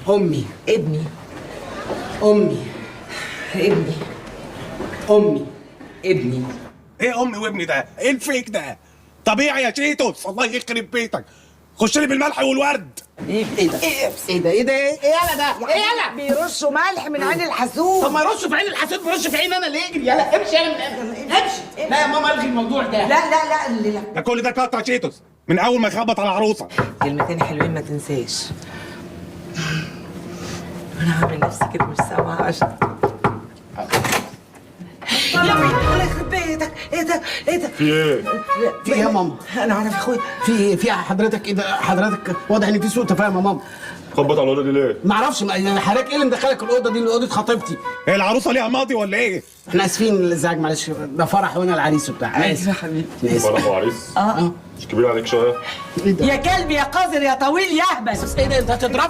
امي. ابني. امي. ابني. امي. ابني. ايه امي وابني ده؟ ايه الفيك ده؟ طبيعي يا شيتوس، الله يخرب بيتك. خش لي بالملح والورد. ايه ده؟ ايه ده؟ ايه ده؟ ايه يالا ده؟ ايه يالا؟ بيرشوا ملح من عين الحسود. طب ما يرش في عين الحسود، بيرش في عين انا ليه؟ اجري يالا، امشي يالا امشي. لا يا ماما الغي الموضوع ده. لا. ده كل ده قطع شيتوس من اول ما يخبط على العروسه. كلمتين حلوين ما تنساش. انا عامل نفسي كده مش سامعه عشان الله يخرب بيتك. ايه ده؟ في ايه؟ في ايه يا ماما؟ انا عارف اخويا. في ايه؟ في حضرتك ايه ده؟ حضرتك واضح ان في سوء تفاهم يا ماما. خبط على الاوضه دي ليه؟ ما اعرفش حضرتك ايه اللي مدخلك الاوضه دي؟ اوضه خطيبتي. هي العروسه ليها ماضي ولا ايه؟ احنا اسفين للازعاج، معلش، ده فرح وانا العريس وبتاع. انا اسف يا حبيبي. انا اسف. فرح وعريس؟ اه مش كبير عليك شويه؟ ايه ده؟ يا كلب يا قذر يا طويل يا اهبل. ايه ده؟ انت هتضرب